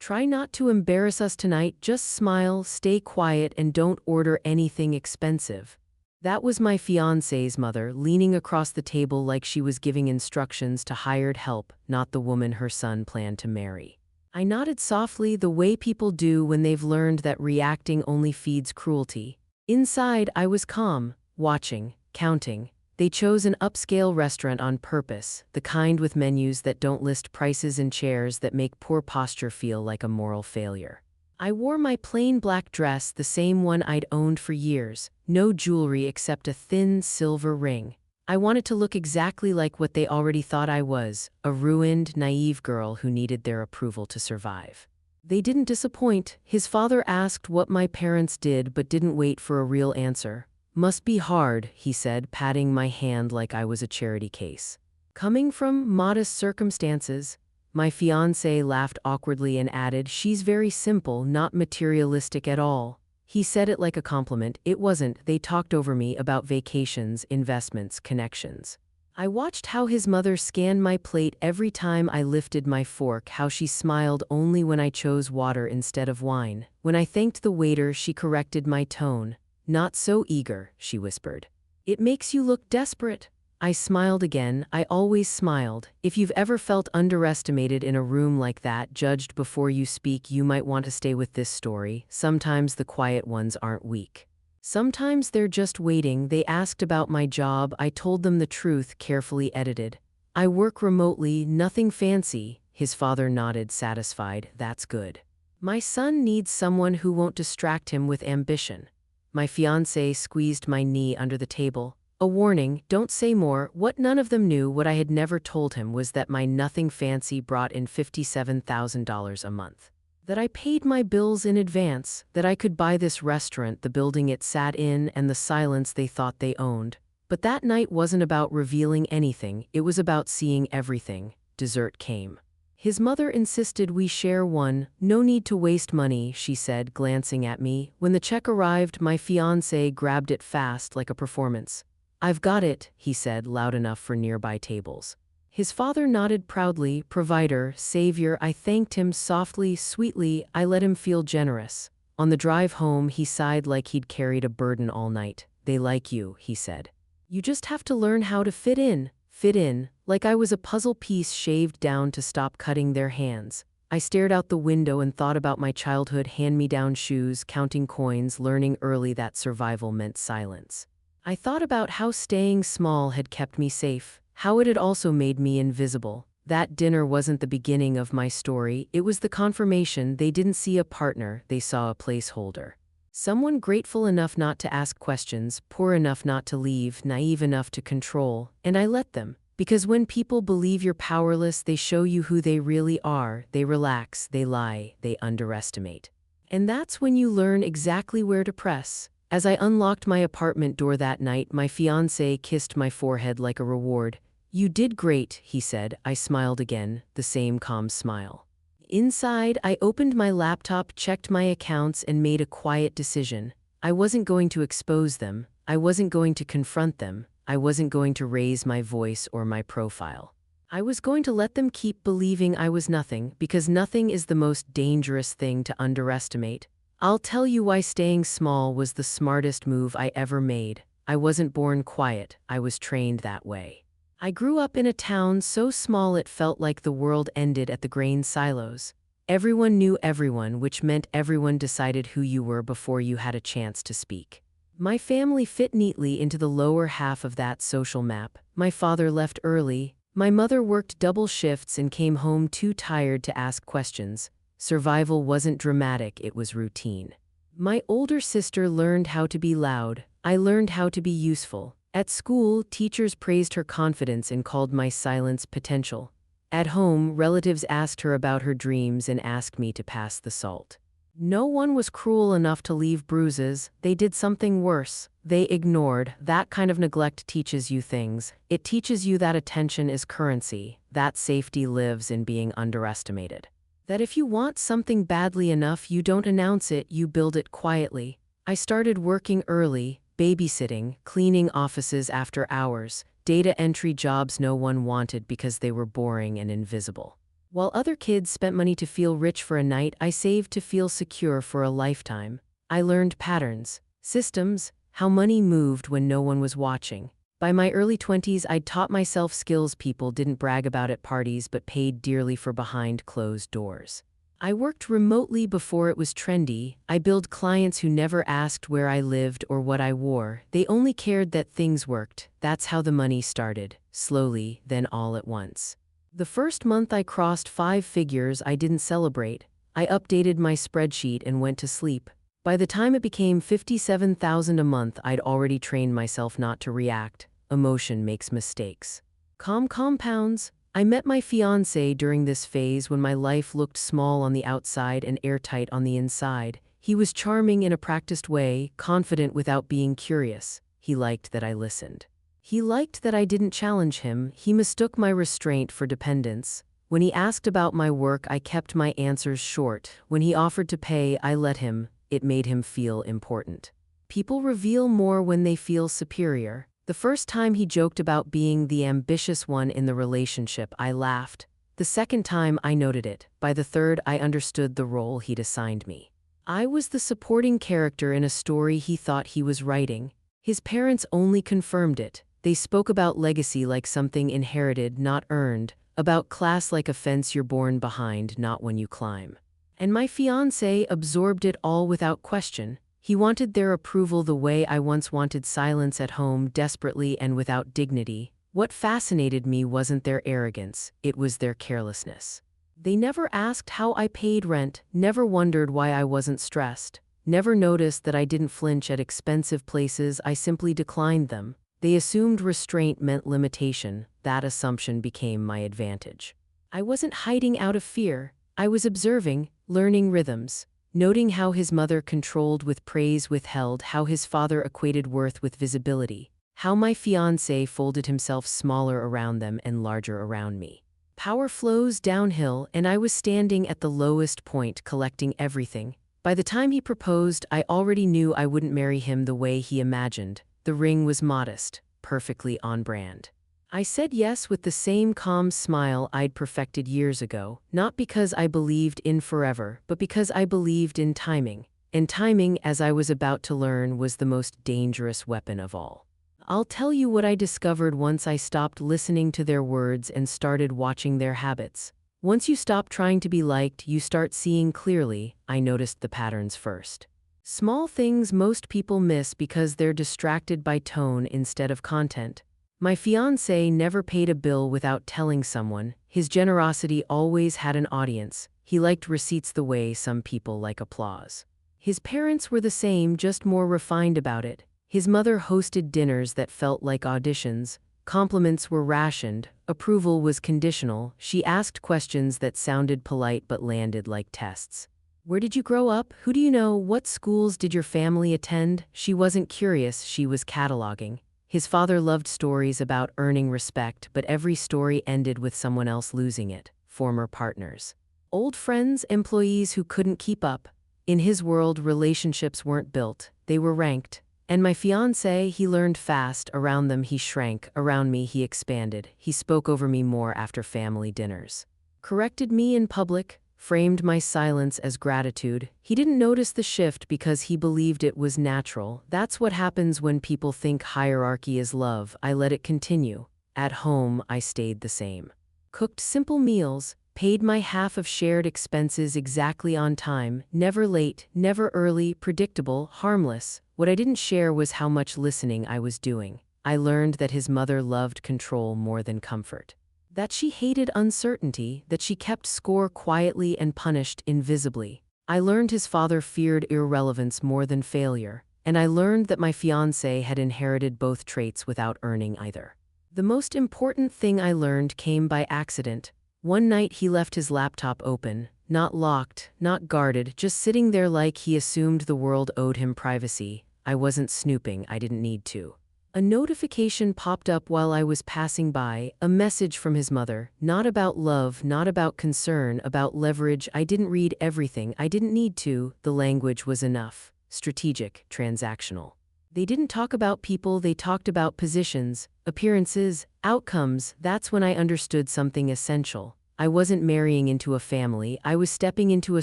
Try not to embarrass us tonight, just smile, stay quiet, and don't order anything expensive. That was my fiancé's mother, leaning across the table like she was giving instructions to hired help, not the woman her son planned to marry. I nodded softly, the way people do when they've learned that reacting only feeds cruelty. Inside, I was calm, watching, counting. They chose an upscale restaurant on purpose, the kind with menus that don't list prices and chairs that make poor posture feel like a moral failure. I wore my plain black dress, the same one I'd owned for years, no jewelry except a thin silver ring. I wanted to look exactly like what they already thought I was, a ruined, naive girl who needed their approval to survive. They didn't disappoint. His father asked what my parents did but didn't wait for a real answer. "Must be hard," he said, patting my hand like I was a charity case. "Coming from modest circumstances." My fiancé laughed awkwardly and added, "She's very simple, not materialistic at all." He said it like a compliment. It wasn't. They talked over me about vacations, investments, connections. I watched how his mother scanned my plate every time I lifted my fork, how she smiled only when I chose water instead of wine. When I thanked the waiter, she corrected my tone. "Not so eager," she whispered. "It makes you look desperate." I smiled again. I always smiled. If you've ever felt underestimated in a room like that, judged before you speak, you might want to stay with this story. Sometimes the quiet ones aren't weak. Sometimes they're just waiting. They asked about my job. I told them the truth, carefully edited. "I work remotely, nothing fancy." His father nodded, satisfied. "That's good. My son needs someone who won't distract him with ambition." My fiancé squeezed my knee under the table. A warning, don't say more. What none of them knew, what I had never told him, was that my nothing fancy brought in $57,000 a month. That I paid my bills in advance, that I could buy this restaurant, the building it sat in, and the silence they thought they owned. But that night wasn't about revealing anything, it was about seeing everything. Dessert came. His mother insisted we share one. "No need to waste money," she said, glancing at me. When the check arrived, my fiancé grabbed it fast, like a performance. "I've got it," he said, loud enough for nearby tables. His father nodded proudly. Provider, savior. I thanked him softly, sweetly. I let him feel generous. On the drive home, he sighed like he'd carried a burden all night. "They like you," he said. "You just have to learn how to fit in." Fit in, like I was a puzzle piece shaved down to stop cutting their hands. I stared out the window and thought about my childhood, hand-me-down shoes, counting coins, learning early that survival meant silence. I thought about how staying small had kept me safe, how it had also made me invisible. That dinner wasn't the beginning of my story, it was the confirmation. They didn't see a partner, they saw a placeholder. Someone grateful enough not to ask questions, poor enough not to leave, naive enough to control, and I let them. Because when people believe you're powerless, they show you who they really are. They relax, they lie, they underestimate. And that's when you learn exactly where to press. As I unlocked my apartment door that night, my fiancé kissed my forehead like a reward. "You did great," he said. I smiled again, the same calm smile. Inside, I opened my laptop, checked my accounts, and made a quiet decision. I wasn't going to expose them. I wasn't going to confront them. I wasn't going to raise my voice or my profile. I was going to let them keep believing I was nothing, because nothing is the most dangerous thing to underestimate. I'll tell you why staying small was the smartest move I ever made. I wasn't born quiet, I was trained that way. I grew up in a town so small it felt like the world ended at the grain silos. Everyone knew everyone, which meant everyone decided who you were before you had a chance to speak. My family fit neatly into the lower half of that social map. My father left early. My mother worked double shifts and came home too tired to ask questions. Survival wasn't dramatic, it was routine. My older sister learned how to be loud. I learned how to be useful. At school, teachers praised her confidence and called my silence potential. At home, relatives asked her about her dreams and asked me to pass the salt. No one was cruel enough to leave bruises. They did something worse. They ignored. That kind of neglect teaches you things. It teaches you that attention is currency, that safety lives in being underestimated. That if you want something badly enough, you don't announce it, you build it quietly. I started working early, babysitting, cleaning offices after hours, data entry jobs no one wanted because they were boring and invisible. While other kids spent money to feel rich for a night, I saved to feel secure for a lifetime. I learned patterns, systems, how money moved when no one was watching. By my early 20s, I'd taught myself skills people didn't brag about at parties but paid dearly for behind closed doors. I worked remotely before it was trendy. I billed clients who never asked where I lived or what I wore. They only cared that things worked. That's how the money started, slowly, then all at once. The first month I crossed 5 figures, I didn't celebrate. I updated my spreadsheet and went to sleep. By the time it became $57,000 a month, I'd already trained myself not to react. Emotion makes mistakes. Compounds. I met my fiancé during this phase when my life looked small on the outside and airtight on the inside. He was charming in a practiced way, confident without being curious. He liked that I listened. He liked that I didn't challenge him. He mistook my restraint for dependence. When he asked about my work, I kept my answers short. When he offered to pay, I let him. It made him feel important. People reveal more when they feel superior. The first time he joked about being the ambitious one in the relationship, I laughed. The second time, I noted it. By the third, I understood the role he'd assigned me. I was the supporting character in a story he thought he was writing. His parents only confirmed it. They spoke about legacy like something inherited, not earned, about class like a fence you're born behind, not when you climb. And my fiancé absorbed it all without question. He wanted their approval the way I once wanted silence at home, desperately and without dignity. What fascinated me wasn't their arrogance, it was their carelessness. They never asked how I paid rent, never wondered why I wasn't stressed, never noticed that I didn't flinch at expensive places. I simply declined them. They assumed restraint meant limitation. That assumption became my advantage. I wasn't hiding out of fear. I was observing, learning rhythms. Noting how his mother controlled with praise withheld, how his father equated worth with visibility, how my fiancé folded himself smaller around them and larger around me. Power flows downhill, and I was standing at the lowest point, collecting everything. By the time he proposed, I already knew I wouldn't marry him the way he imagined. The ring was modest, perfectly on brand. I said yes with the same calm smile I'd perfected years ago, not because I believed in forever, but because I believed in timing. And timing, as I was about to learn, was the most dangerous weapon of all. I'll tell you what I discovered once I stopped listening to their words and started watching their habits. Once you stop trying to be liked, you start seeing clearly. I noticed the patterns first. Small things most people miss because they're distracted by tone instead of content. My fiancé never paid a bill without telling someone. His generosity always had an audience. He liked receipts the way some people like applause. His parents were the same, just more refined about it. His mother hosted dinners that felt like auditions. Compliments were rationed. Approval was conditional. She asked questions that sounded polite but landed like tests. Where did you grow up? Who do you know? What schools did your family attend? She wasn't curious, she was cataloging. His father loved stories about earning respect, but every story ended with someone else losing it. Former partners. Old friends, employees who couldn't keep up. In his world, relationships weren't built, they were ranked. And my fiancé, he learned fast. Around them he shrank, around me he expanded. He spoke over me more after family dinners. Corrected me in public, framed my silence as gratitude. He didn't notice the shift because he believed it was natural. That's what happens when people think hierarchy is love. I let it continue. At home, I stayed the same. Cooked simple meals, paid my half of shared expenses exactly on time, never late, never early, predictable, harmless. What I didn't share was how much listening I was doing. I learned that his mother loved control more than comfort. That she hated uncertainty, that she kept score quietly and punished invisibly. I learned his father feared irrelevance more than failure, and I learned that my fiancé had inherited both traits without earning either. The most important thing I learned came by accident. One night he left his laptop open, not locked, not guarded, just sitting there like he assumed the world owed him privacy. I wasn't snooping, I didn't need to. A notification popped up while I was passing by, a message from his mother, not about love, not about concern, about leverage. I didn't read everything, I didn't need to. The language was enough. Strategic, transactional. They didn't talk about people, they talked about positions, appearances, outcomes. That's when I understood something essential. I wasn't marrying into a family, I was stepping into a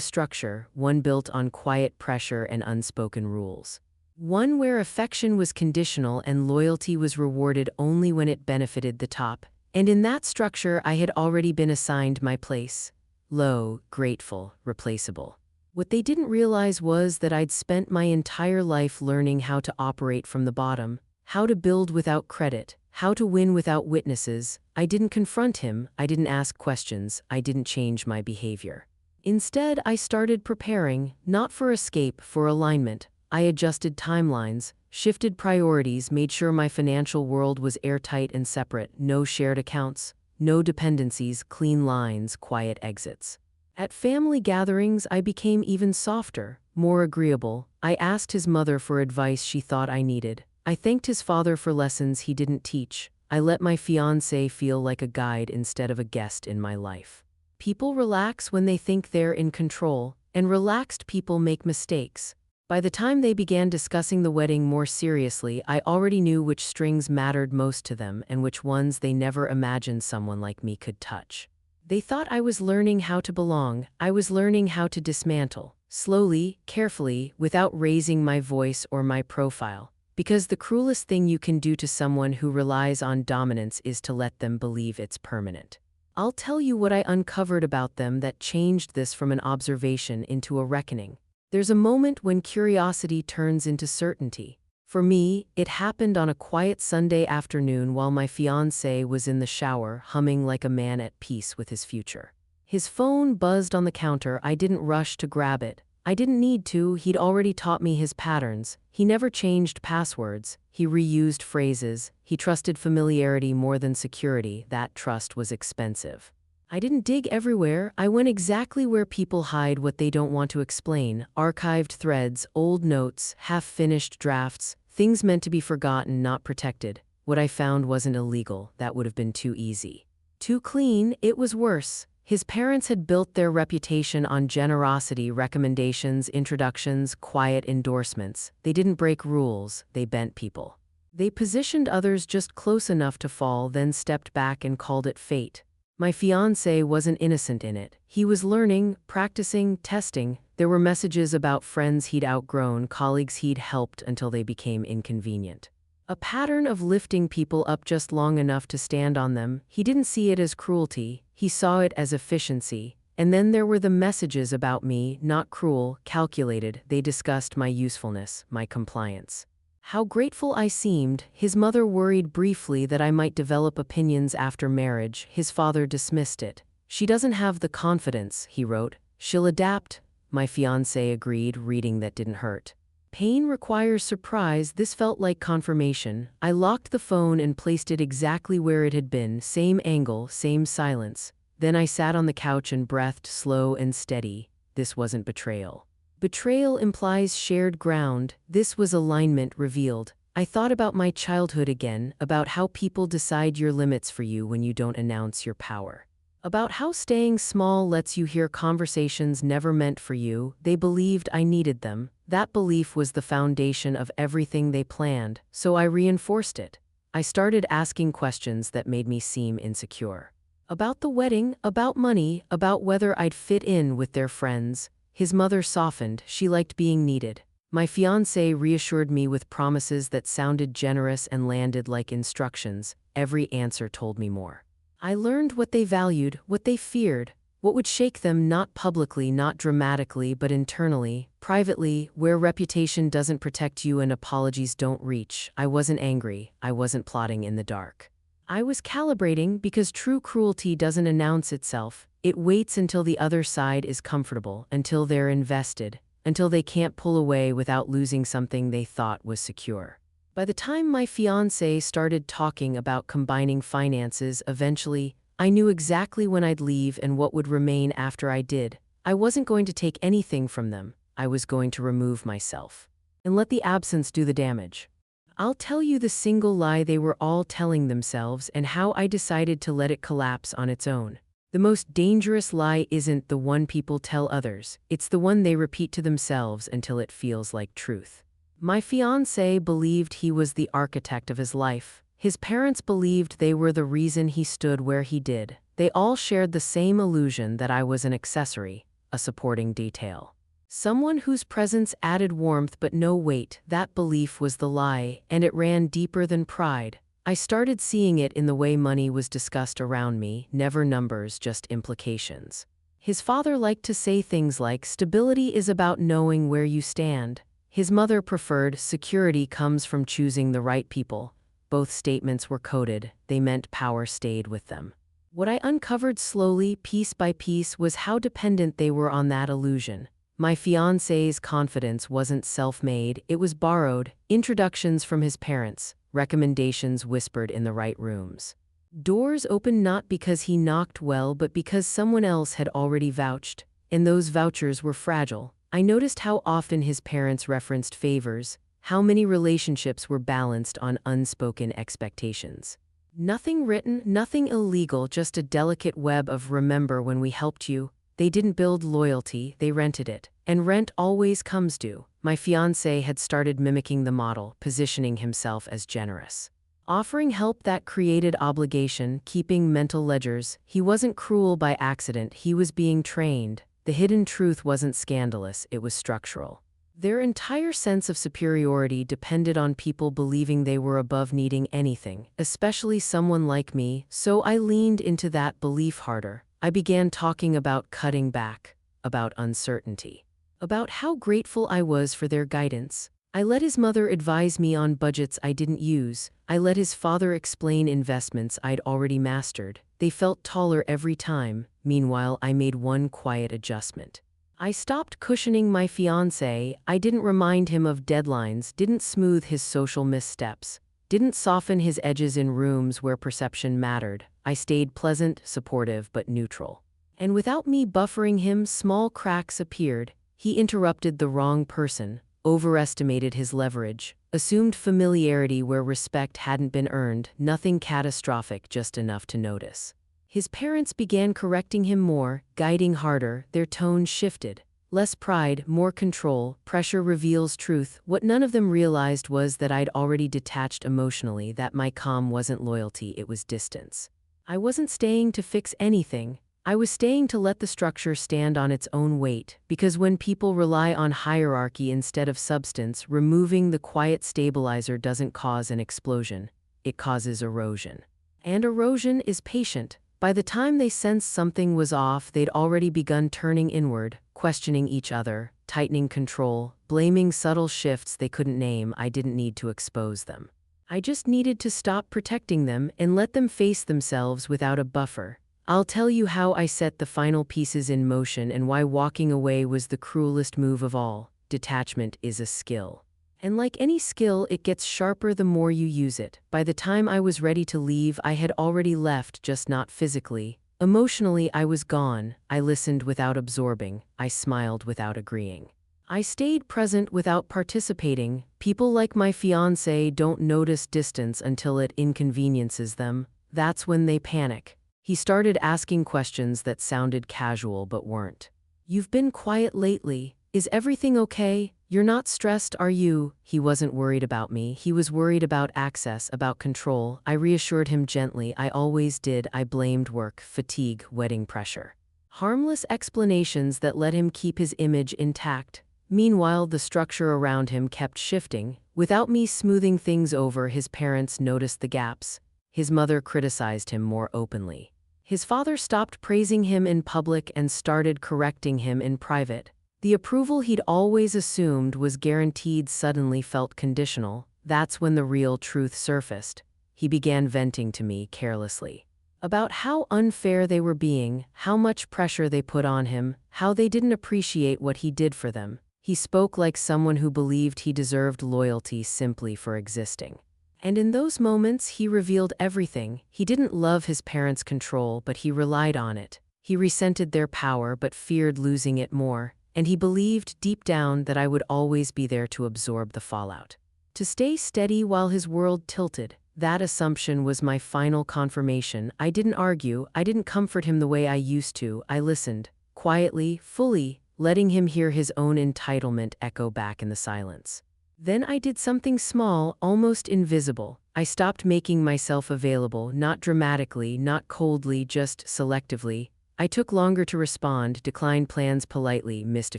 structure, one built on quiet pressure and unspoken rules. One where affection was conditional and loyalty was rewarded only when it benefited the top. And in that structure, I had already been assigned my place. Low, grateful, replaceable. What they didn't realize was that I'd spent my entire life learning how to operate from the bottom, how to build without credit, how to win without witnesses. I didn't confront him, I didn't ask questions, I didn't change my behavior. Instead, I started preparing, not for escape, for alignment. I adjusted timelines, shifted priorities, made sure my financial world was airtight and separate, no shared accounts, no dependencies, clean lines, quiet exits. At family gatherings, I became even softer, more agreeable. I asked his mother for advice she thought I needed. I thanked his father for lessons he didn't teach. I let my fiancé feel like a guide instead of a guest in my life. People relax when they think they're in control, and relaxed people make mistakes. By the time they began discussing the wedding more seriously, I already knew which strings mattered most to them and which ones they never imagined someone like me could touch. They thought I was learning how to belong, I was learning how to dismantle, slowly, carefully, without raising my voice or my profile. Because the cruelest thing you can do to someone who relies on dominance is to let them believe it's permanent. I'll tell you what I uncovered about them that changed this from an observation into a reckoning. There's a moment when curiosity turns into certainty. For me, it happened on a quiet Sunday afternoon while my fiancé was in the shower, humming like a man at peace with his future. His phone buzzed on the counter. I didn't rush to grab it. I didn't need to, he'd already taught me his patterns. He never changed passwords, he reused phrases, he trusted familiarity more than security. That trust was expensive. I didn't dig everywhere, I went exactly where people hide what they don't want to explain. Archived threads, old notes, half-finished drafts, things meant to be forgotten, not protected. What I found wasn't illegal, that would have been too easy. Too clean, it was worse. His parents had built their reputation on generosity, recommendations, introductions, quiet endorsements. They didn't break rules, they bent people. They positioned others just close enough to fall, then stepped back and called it fate. My fiancé wasn't innocent in it. He was learning, practicing, testing. There were messages about friends he'd outgrown, colleagues he'd helped until they became inconvenient. A pattern of lifting people up just long enough to stand on them. He didn't see it as cruelty, he saw it as efficiency. And then there were the messages about me, not cruel, calculated. They discussed my usefulness, my compliance. How grateful I seemed. His mother worried briefly that I might develop opinions after marriage. His father dismissed it. She doesn't have the confidence, he wrote. She'll adapt. My fiancé agreed, reading that didn't hurt. Pain requires surprise. This felt like confirmation. I locked the phone and placed it exactly where it had been, same angle, same silence. Then I sat on the couch and breathed, slow and steady. This wasn't betrayal. Betrayal implies shared ground. This was alignment revealed. I thought about my childhood again, about how people decide your limits for you when you don't announce your power. About how staying small lets you hear conversations never meant for you. They believed I needed them. That belief was the foundation of everything they planned, so I reinforced it. I started asking questions that made me seem insecure. About the wedding, about money, about whether I'd fit in with their friends. His mother softened, she liked being needed. My fiancé reassured me with promises that sounded generous and landed like instructions. Every answer told me more. I learned what they valued, what they feared, what would shake them, not publicly, not dramatically, but internally, privately, where reputation doesn't protect you and apologies don't reach. I wasn't angry, I wasn't plotting in the dark. I was calibrating because true cruelty doesn't announce itself. It waits until the other side is comfortable, until they're invested, until they can't pull away without losing something they thought was secure. By the time my fiancé started talking about combining finances, eventually, I knew exactly when I'd leave and what would remain after I did. I wasn't going to take anything from them. I was going to remove myself and let the absence do the damage. I'll tell you the single lie they were all telling themselves and how I decided to let it collapse on its own. The most dangerous lie isn't the one people tell others, it's the one they repeat to themselves until it feels like truth. My fiancé believed he was the architect of his life. His parents believed they were the reason he stood where he did. They all shared the same illusion that I was an accessory, a supporting detail. Someone whose presence added warmth but no weight. That belief was the lie, and it ran deeper than pride. I started seeing it in the way money was discussed around me, never numbers, just implications. His father liked to say things like, "Stability is about knowing where you stand." His mother preferred, "Security comes from choosing the right people." Both statements were coded, they meant power stayed with them. What I uncovered slowly, piece by piece, was how dependent they were on that illusion. My fiancé's confidence wasn't self-made, it was borrowed, introductions from his parents, recommendations whispered in the right rooms. Doors opened not because he knocked well but because someone else had already vouched, and those vouchers were fragile. I noticed how often his parents referenced favors, how many relationships were balanced on unspoken expectations. Nothing written, nothing illegal, just a delicate web of "remember when we helped you." They didn't build loyalty, they rented it. And rent always comes due. My fiancé had started mimicking the model, positioning himself as generous. Offering help that created obligation, keeping mental ledgers. He wasn't cruel by accident, he was being trained. The hidden truth wasn't scandalous, it was structural. Their entire sense of superiority depended on people believing they were above needing anything, especially someone like me, so I leaned into that belief harder. I began talking about cutting back, about uncertainty, about how grateful I was for their guidance. I let his mother advise me on budgets I didn't use. I let his father explain investments I'd already mastered. They felt taller every time. Meanwhile, I made one quiet adjustment. I stopped cushioning my fiancé. I didn't remind him of deadlines, didn't smooth his social missteps, didn't soften his edges in rooms where perception mattered. I stayed pleasant, supportive, but neutral. And without me buffering him, small cracks appeared. He interrupted the wrong person, overestimated his leverage, assumed familiarity where respect hadn't been earned. Nothing catastrophic, just enough to notice. His parents began correcting him more, guiding harder. Their tone shifted. Less pride, more control. Pressure reveals truth. What none of them realized was that I'd already detached emotionally, that my calm wasn't loyalty, it was distance. I wasn't staying to fix anything. I was staying to let the structure stand on its own weight, because when people rely on hierarchy instead of substance, removing the quiet stabilizer doesn't cause an explosion, it causes erosion. And erosion is patient. By the time they sensed something was off, they'd already begun turning inward, questioning each other, tightening control, blaming subtle shifts they couldn't name. I didn't need to expose them. I just needed to stop protecting them and let them face themselves without a buffer. I'll tell you how I set the final pieces in motion and why walking away was the cruelest move of all. Detachment is a skill. And like any skill, it gets sharper the more you use it. By the time I was ready to leave, I had already left, just not physically. Emotionally, I was gone. I listened without absorbing. I smiled without agreeing. I stayed present without participating. People like my fiancé don't notice distance until it inconveniences them. That's when they panic. He started asking questions that sounded casual but weren't. "You've been quiet lately. Is everything okay? You're not stressed, are you?" He wasn't worried about me. He was worried about access, about control. I reassured him gently. I always did. I blamed work, fatigue, wedding pressure. Harmless explanations that let him keep his image intact. Meanwhile, the structure around him kept shifting. Without me smoothing things over, his parents noticed the gaps. His mother criticized him more openly. His father stopped praising him in public and started correcting him in private. The approval he'd always assumed was guaranteed suddenly felt conditional. That's when the real truth surfaced. He began venting to me carelessly about how unfair they were being, how much pressure they put on him, how they didn't appreciate what he did for them. He spoke like someone who believed he deserved loyalty simply for existing. And in those moments, he revealed everything. He didn't love his parents' control, but he relied on it. He resented their power, but feared losing it more. And he believed deep down that I would always be there to absorb the fallout. To stay steady while his world tilted. That assumption was my final confirmation. I didn't argue. I didn't comfort him the way I used to. I listened, quietly, fully, letting him hear his own entitlement echo back in the silence. Then I did something small, almost invisible. I stopped making myself available, not dramatically, not coldly, just selectively. I took longer to respond, declined plans politely, missed a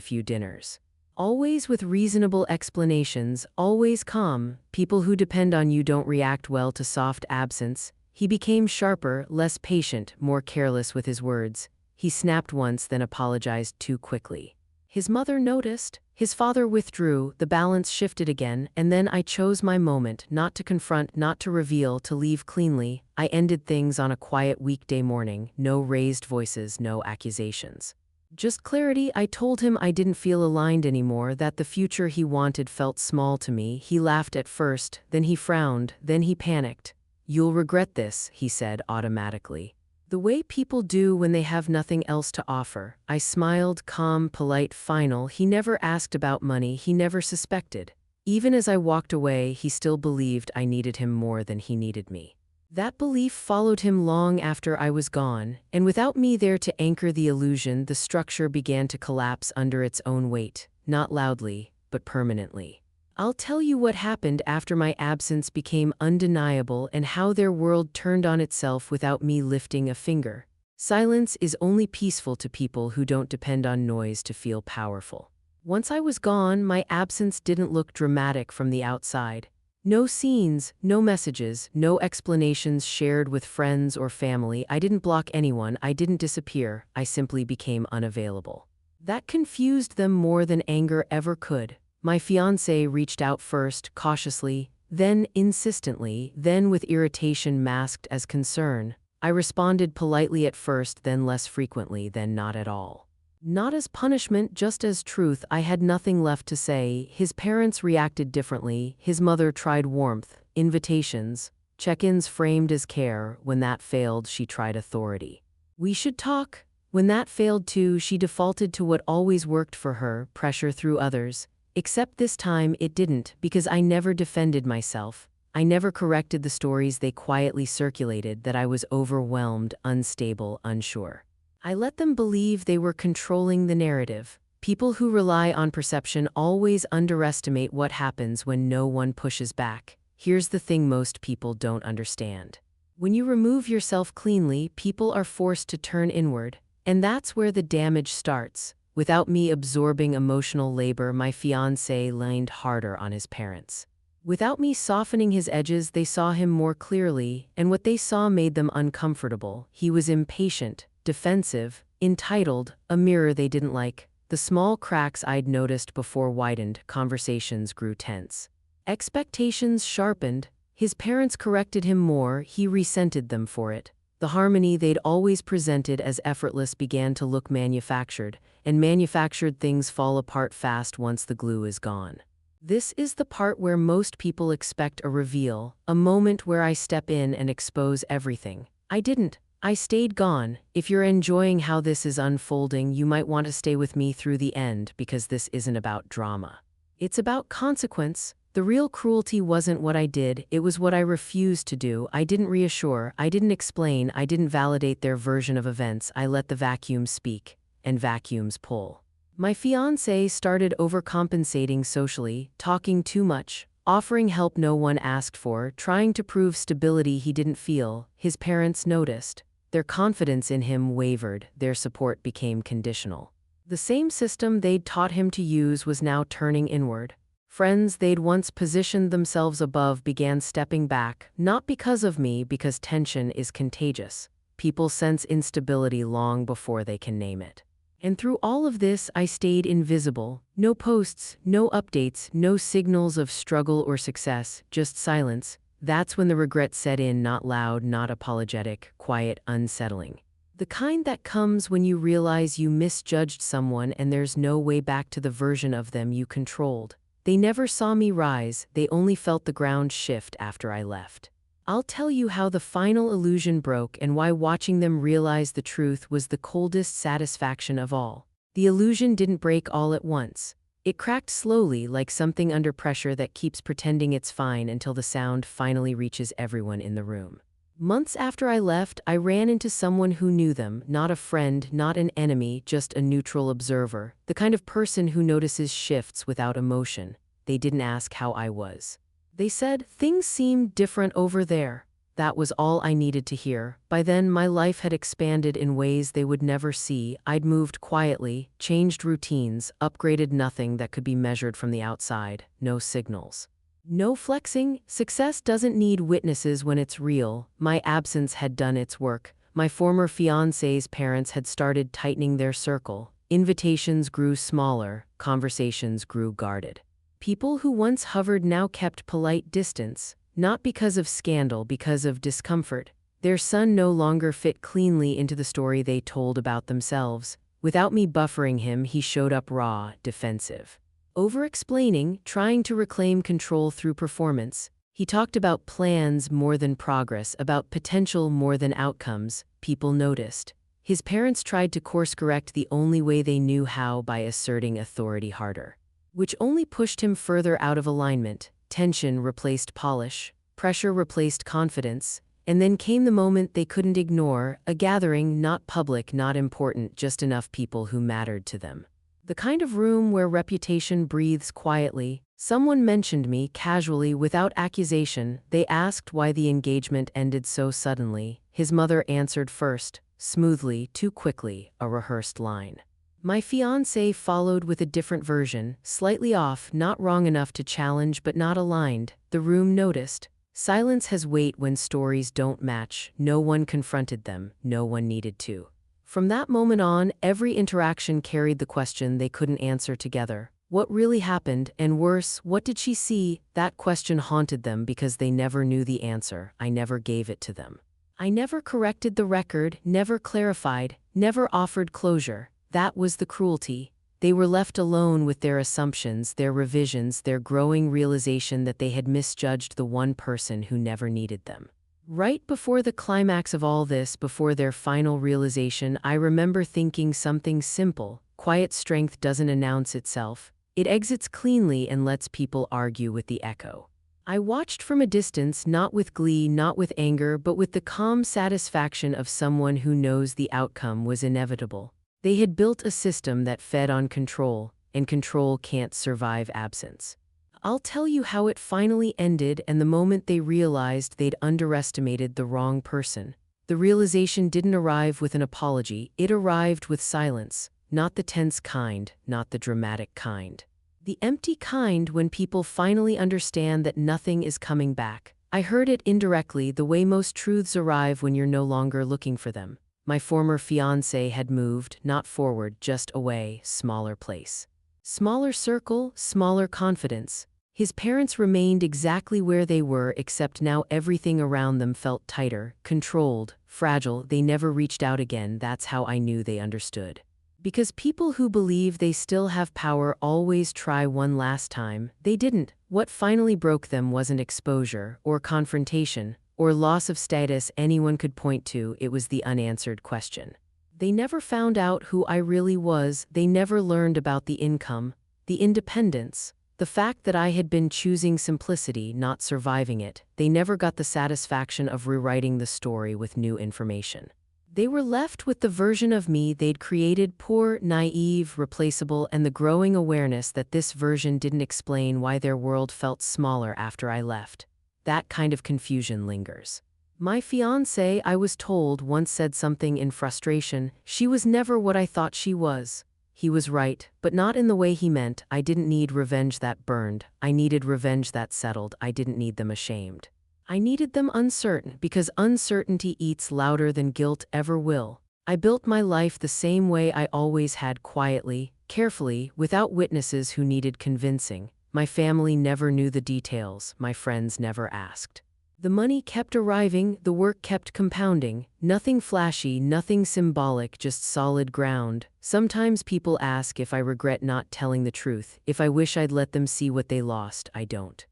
few dinners. Always with reasonable explanations, always calm. People who depend on you don't react well to soft absence. He became sharper, less patient, more careless with his words. He snapped once, then apologized too quickly. His mother noticed. His father withdrew, the balance shifted again, and then I chose my moment, not to confront, not to reveal, to leave cleanly. I ended things on a quiet weekday morning, no raised voices, no accusations. Just clarity. I told him I didn't feel aligned anymore, that the future he wanted felt small to me. He laughed at first, then he frowned, then he panicked. "You'll regret this," he said automatically. The way people do when they have nothing else to offer. I smiled, calm, polite, final. He never asked about money, he never suspected. Even as I walked away, he still believed I needed him more than he needed me. That belief followed him long after I was gone, and without me there to anchor the illusion, the structure began to collapse under its own weight, not loudly, but permanently. I'll tell you what happened after my absence became undeniable and how their world turned on itself without me lifting a finger. Silence is only peaceful to people who don't depend on noise to feel powerful. Once I was gone, my absence didn't look dramatic from the outside. No scenes, no messages, no explanations shared with friends or family. I didn't block anyone, I didn't disappear, I simply became unavailable. That confused them more than anger ever could. My fiancé reached out first, cautiously, then insistently, then with irritation masked as concern. I responded politely at first, then less frequently, then not at all. Not as punishment, just as truth. I had nothing left to say. His parents reacted differently. His mother tried warmth, invitations, check-ins framed as care. When that failed, she tried authority. "We should talk." When that failed too, she defaulted to what always worked for her, pressure through others. Except this time it didn't, because I never defended myself. I never corrected the stories they quietly circulated, that I was overwhelmed, unstable, unsure. I let them believe they were controlling the narrative. People who rely on perception always underestimate what happens when no one pushes back. Here's the thing most people don't understand. When you remove yourself cleanly, people are forced to turn inward. And that's where the damage starts. Without me absorbing emotional labor, my fiancé leaned harder on his parents. Without me softening his edges, they saw him more clearly, and what they saw made them uncomfortable. He was impatient, defensive, entitled, a mirror they didn't like. The small cracks I'd noticed before widened, conversations grew tense. Expectations sharpened. His parents corrected him more, he resented them for it. The harmony they'd always presented as effortless began to look manufactured, and manufactured things fall apart fast once the glue is gone. This is the part where most people expect a reveal, a moment where I step in and expose everything. I didn't. I stayed gone. If you're enjoying how this is unfolding, you might want to stay with me through the end, because this isn't about drama. It's about consequence. The real cruelty wasn't what I did, it was what I refused to do. I didn't reassure, I didn't explain, I didn't validate their version of events. I let the vacuums speak, and vacuums pull. My fiancé started overcompensating socially, talking too much, offering help no one asked for, trying to prove stability he didn't feel. His parents noticed. Their confidence in him wavered, their support became conditional. The same system they'd taught him to use was now turning inward. Friends they'd once positioned themselves above began stepping back, not because of me, because tension is contagious. People sense instability long before they can name it. And through all of this, I stayed invisible. No posts, no updates, no signals of struggle or success, just silence. That's when the regret set in, not loud, not apologetic, quiet, unsettling. The kind that comes when you realize you misjudged someone and there's no way back to the version of them you controlled. They never saw me rise, they only felt the ground shift after I left. I'll tell you how the final illusion broke and why watching them realize the truth was the coldest satisfaction of all. The illusion didn't break all at once. It cracked slowly, like something under pressure that keeps pretending it's fine until the sound finally reaches everyone in the room. Months after I left, I ran into someone who knew them, not a friend, not an enemy, just a neutral observer, the kind of person who notices shifts without emotion. They didn't ask how I was. They said, "Things seem different over there." That was all I needed to hear. By then, my life had expanded in ways they would never see. I'd moved quietly, changed routines, upgraded nothing that could be measured from the outside. No signals. No flexing. Success doesn't need witnesses when it's real. My absence had done its work. My former fiancé's parents had started tightening their circle. Invitations grew smaller. Conversations grew guarded. People who once hovered now kept polite distance. Not because of scandal, because of discomfort. Their son no longer fit cleanly into the story they told about themselves. Without me buffering him, he showed up raw, defensive. Over-explaining, trying to reclaim control through performance. He talked about plans more than progress, about potential more than outcomes. People noticed. His parents tried to course-correct the only way they knew how, by asserting authority harder. Which only pushed him further out of alignment. Tension replaced polish, pressure replaced confidence, and then came the moment they couldn't ignore, a gathering, not public, not important, just enough people who mattered to them. The kind of room where reputation breathes quietly. Someone mentioned me, casually, without accusation. They asked why the engagement ended so suddenly. His mother answered first, smoothly, too quickly, a rehearsed line. My fiancé followed with a different version, slightly off, not wrong enough to challenge but not aligned. The room noticed. Silence has weight when stories don't match. No one confronted them, no one needed to. From that moment on, every interaction carried the question they couldn't answer together. What really happened, and worse, what did she see? That question haunted them because they never knew the answer. I never gave it to them. I never corrected the record, never clarified, never offered closure. That was the cruelty. They were left alone with their assumptions, their revisions, their growing realization that they had misjudged the one person who never needed them. Right before the climax of all this, before their final realization, I remember thinking something simple. Quiet strength doesn't announce itself. It exits cleanly and lets people argue with the echo. I watched from a distance, not with glee, not with anger, but with the calm satisfaction of someone who knows the outcome was inevitable. They had built a system that fed on control, and control can't survive absence. I'll tell you how it finally ended and the moment they realized they'd underestimated the wrong person. The realization didn't arrive with an apology, it arrived with silence. Not the tense kind, not the dramatic kind. The empty kind, when people finally understand that nothing is coming back. I heard it indirectly, the way most truths arrive when you're no longer looking for them. My former fiancé had moved, not forward, just away, smaller place. Smaller circle, smaller confidence. His parents remained exactly where they were, except now everything around them felt tighter, controlled, fragile. They never reached out again. That's how I knew they understood. Because people who believe they still have power always try one last time. They didn't. What finally broke them wasn't exposure, or confrontation, or loss of status anyone could point to. It was the unanswered question. They never found out who I really was. They never learned about the income, the independence, the fact that I had been choosing simplicity, not surviving it. They never got the satisfaction of rewriting the story with new information. They were left with the version of me they'd created, poor, naive, replaceable, and the growing awareness that this version didn't explain why their world felt smaller after I left. That kind of confusion lingers. My fiancé, I was told, once said something in frustration. She was never what I thought she was. He was right, but not in the way he meant. I didn't need revenge that burned. I needed revenge that settled. I didn't need them ashamed. I needed them uncertain, because uncertainty eats louder than guilt ever will. I built my life the same way I always had, quietly, carefully, without witnesses who needed convincing. My family never knew the details, my friends never asked. The money kept arriving, the work kept compounding. Nothing flashy, nothing symbolic, just solid ground. Sometimes people ask if I regret not telling the truth, if I wish I'd let them see what they lost. I don't.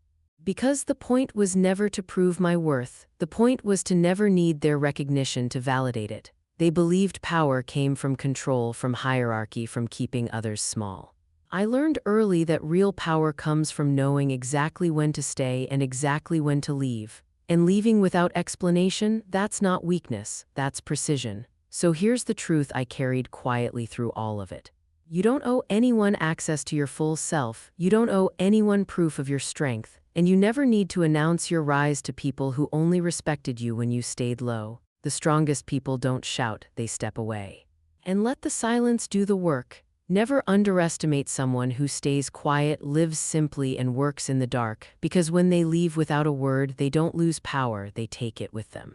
Because the point was never to prove my worth, the point was to never need their recognition to validate it. They believed power came from control, from hierarchy, from keeping others small. I learned early that real power comes from knowing exactly when to stay and exactly when to leave. And leaving without explanation, that's not weakness, that's precision. So here's the truth I carried quietly through all of it. You don't owe anyone access to your full self, you don't owe anyone proof of your strength, and you never need to announce your rise to people who only respected you when you stayed low. The strongest people don't shout, they step away. And let the silence do the work. Never underestimate someone who stays quiet, lives simply, and works in the dark, because when they leave without a word, they don't lose power, they take it with them.